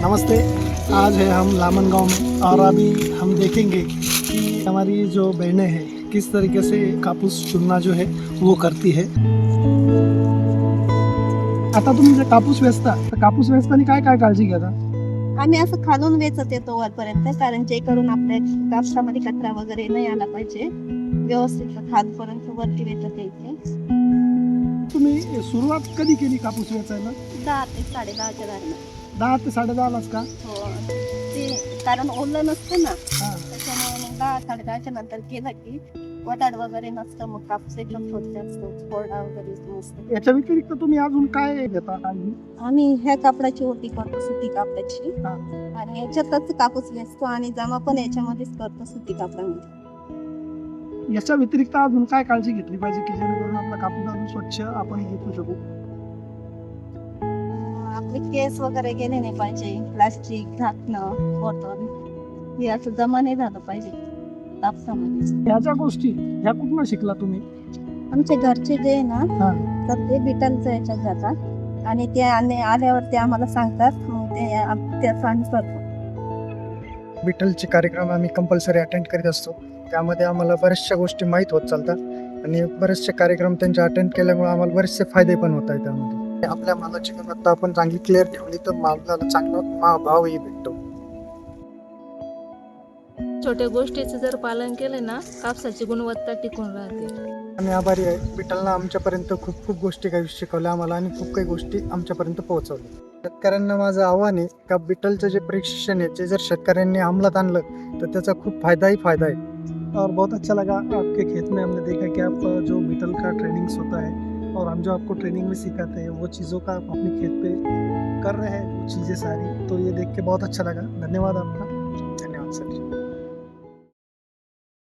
नमस्ते। आज है हम लामन गांव में और अभी हम देखेंगे कि हमारी जो बहनें हैं किस तरीके से कापूस चुनना जो है वो करती है। आता तुम्ही जे कापूस वेचता तर कापूस वेचताना काय काय काळजी घेता? आम्ही असं खालून वेचत येतो वरपर्यंत, कारण जे करून आपल्या कापसामध्ये कचरा वगैरे नाही आला पाहिजे. व्यवस्थित खालपर्यंत वरती वेचत यायचे. तुम्ही सुरुवात कधी केली कापूस वेचायला? 10 ते 10:30च्या दरम्यान. 10 ते 10:30लाच का? हो, ते कारण ओलं नसतं ना, हां. त्याच्यामुळे मग 10-10:30च्या नंतर केलं की वटाड वगैरे नसतं, मग कापूस एकदम स्वच्छ असतो, कोरडा वगैरे नसतो. याच्या व्यतिरिक्त तुम्ही अजून काय घेता काळजी? आम्ही ह्या कापडाची ओटी करतो, सुती कापडाची, हां. आणि याच्यातच कापूस वेचतो आणि जमा पण याच्यामध्येच करतो, सुती कापडामध्ये. याच्या व्यतिरिक्त अजून काय काळजी घेतली पाहिजे की जेणेकरून आपला कापूस अजून स्वच्छ आपण घेऊ शकू? आपले केस वगैरे गेले नाही पाहिजे, प्लास्टिक, झाकणं, बॉटल हे असं जमा नाही झालं पाहिजे कापसामध्ये. ह्या ज्या गोष्टी ह्या कुठून शिकला तुम्ही? आमचे घरचे जे आहे ना, हां. तर ते बिटलच्या याच्यात जातात आणि ते आल्यावर ते आम्हाला सांगतात, मग त्याचं आम्ही करतो. विठ्ठलचे कार्यक्रम आम्ही कंपल्सरी अटेंड करीत असतो. त्यामध्ये आम्हाला बऱ्याचशा गोष्टी माहीत होत चालतात आणि बरेचसे कार्यक्रम त्यांचे अटेंड केल्यामुळे आम्हाला बरेचसे फायदे पण होत आहेत त्यामध्ये. आपल्या मालाची गुणवत्ता आपण चांगली क्लिअर ठेवली तर मालाला चांगला भावही भेटतो. छोट्या गोष्टीचं जर पालन केलं ना, कापसाची गुणवत्ता टिकून राहते. आम्ही आभारी आहे. विठ्ठलनं आमच्यापर्यंत खूप गोष्टी काही शिकवल्या आम्हाला आणि खूप काही गोष्टी आमच्यापर्यंत पोहोचवल्या. शेतकऱ्यांना माझं आव्हान आहे का विठ्ठलचं जे प्रशिक्षण आहे ते जर शेतकऱ्यांनी अंमलात आणलं तर त्याचा खूप फायदा है। और बहुत अच्छा लगा आपके खेत में हमने देखा कि आप जो बीटल का ट्रेनिंग्स होता है और हम जो आपको ट्रेनिंग में सिखाते हैं वो चीज़ों का आप अपने खेत पे कर रहे हैं वो चीज़ें सारी, तो ये देख के बहुत अच्छा लगा। धन्यवाद आपका।